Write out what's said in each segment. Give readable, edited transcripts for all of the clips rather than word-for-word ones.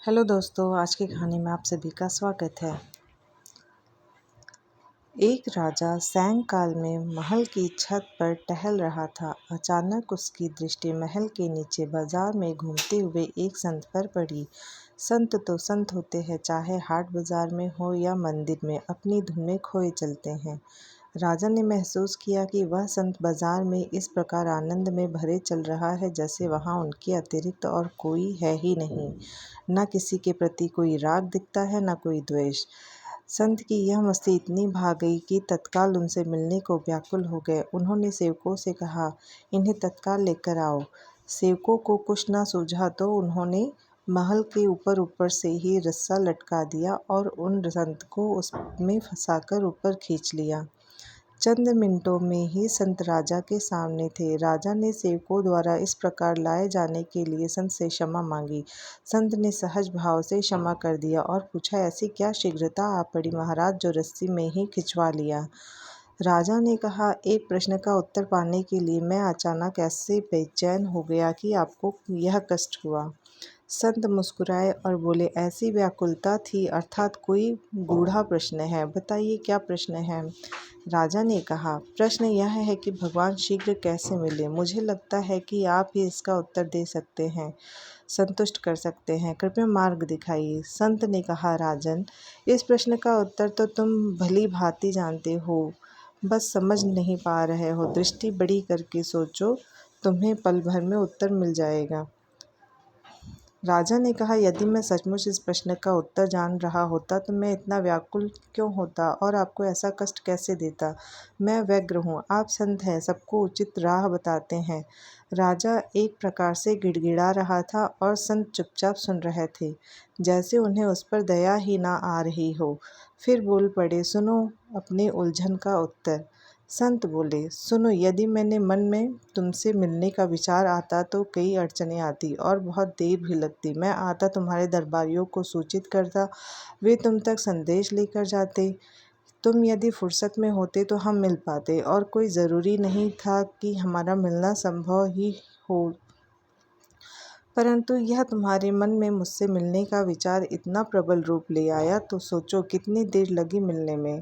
Hello दोस्तों, आज की कहानी में आप सभी का स्वागत है। एक राजा सायंकाल में महल की छत पर टहल रहा था। अचानक उसकी दृष्टि महल के नीचे बाजार में घूमते हुए एक संत पर पड़ी। संत तो संत होते हैं, चाहे हाट बाजार में हो या मंदिर में, अपनी धुन में खोए चलते हैं। राजा ने महसूस किया कि वह संत बाजार में इस प्रकार आनंद में भरे चल रहा है जैसे वहाँ उनके अतिरिक्त और कोई है ही नहीं। न किसी के प्रति कोई राग दिखता है, न कोई द्वेष। संत की यह मस्ती इतनी भा गई कि तत्काल उनसे मिलने को व्याकुल हो गए। उन्होंने सेवकों से कहा, इन्हें तत्काल लेकर आओ। सेवकों को कुछ न सूझा तो उन्होंने महल के ऊपर ऊपर से ही रस्सा लटका दिया और उन संत को उसमें फंसाकर ऊपर खींच लिया। चंद मिनटों में ही संत राजा के सामने थे। राजा ने सेवकों द्वारा इस प्रकार लाए जाने के लिए संत से क्षमा मांगी। संत ने सहज भाव से क्षमा कर दिया और पूछा, ऐसी क्या शीघ्रता आ पड़ी महाराज, जो रस्सी में ही खिंचवा लिया। राजा ने कहा, एक प्रश्न का उत्तर पाने के लिए मैं अचानक ऐसे बेचैन हो गया कि आपको यह कष्ट हुआ। संत मुस्कुराए और बोले, ऐसी व्याकुलता थी, अर्थात कोई गूढ़ा प्रश्न है, बताइए क्या प्रश्न है। राजा ने कहा, प्रश्न यह है कि भगवान शीघ्र कैसे मिले। मुझे लगता है कि आप ही इसका उत्तर दे सकते हैं, संतुष्ट कर सकते हैं। कृपया मार्ग दिखाइए। संत ने कहा, राजन, इस प्रश्न का उत्तर तो तुम भली भांति जानते हो, बस समझ नहीं पा रहे हो। दृष्टि बड़ी करके सोचो, तुम्हें पल भर में उत्तर मिल जाएगा। राजा ने कहा, यदि मैं सचमुच इस प्रश्न का उत्तर जान रहा होता तो मैं इतना व्याकुल क्यों होता और आपको ऐसा कष्ट कैसे देता। मैं व्यग्र हूँ, आप संत हैं, सबको उचित राह बताते हैं। राजा एक प्रकार से गिड़गिड़ा रहा था और संत चुपचाप सुन रहे थे, जैसे उन्हें उस पर दया ही ना आ रही हो। फिर बोल पड़े, सुनो अपने उलझन का उत्तर। संत बोले, सुनो, यदि मैंने मन में तुमसे मिलने का विचार आता तो कई अड़चनें आती और बहुत देर भी लगती। मैं आता, तुम्हारे दरबारियों को सूचित करता, वे तुम तक संदेश लेकर जाते। तुम यदि फुर्सत में होते तो हम मिल पाते और कोई ज़रूरी नहीं था कि हमारा मिलना संभव ही हो। परंतु यह तुम्हारे मन में मुझसे मिलने का विचार इतना प्रबल रूप ले आया तो सोचो कितनी देर लगी मिलने में।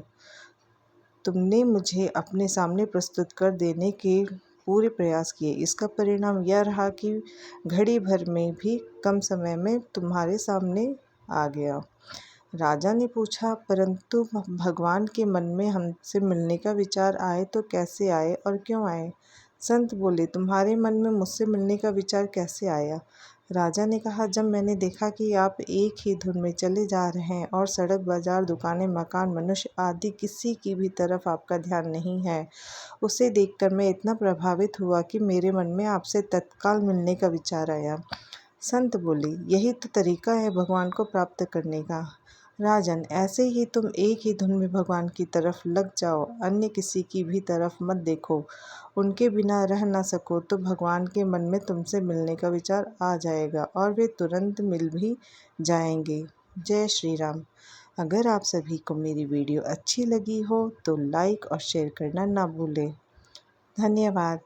तुमने मुझे अपने सामने प्रस्तुत कर देने के पूरे प्रयास किए। इसका परिणाम यह रहा कि घड़ी भर में भी कम समय में तुम्हारे सामने आ गया। राजा ने पूछा, परंतु भगवान के मन में हमसे मिलने का विचार आए तो कैसे आए और क्यों आए। संत बोले, तुम्हारे मन में मुझसे मिलने का विचार कैसे आया। राजा ने कहा, जब मैंने देखा कि आप एक ही धुन में चले जा रहे हैं और सड़क, बाजार, दुकानें, मकान, मनुष्य आदि किसी की भी तरफ आपका ध्यान नहीं है, उसे देखकर मैं इतना प्रभावित हुआ कि मेरे मन में आपसे तत्काल मिलने का विचार आया। संत बोले, यही तो तरीका है भगवान को प्राप्त करने का। राजन, ऐसे ही तुम एक ही धुन में भगवान की तरफ लग जाओ, अन्य किसी की भी तरफ मत देखो। उनके बिना रह ना सको तो भगवान के मन में तुमसे मिलने का विचार आ जाएगा और वे तुरंत मिल भी जाएंगे। जय श्री राम। अगर आप सभी को मेरी वीडियो अच्छी लगी हो तो लाइक और शेयर करना ना भूलें। धन्यवाद।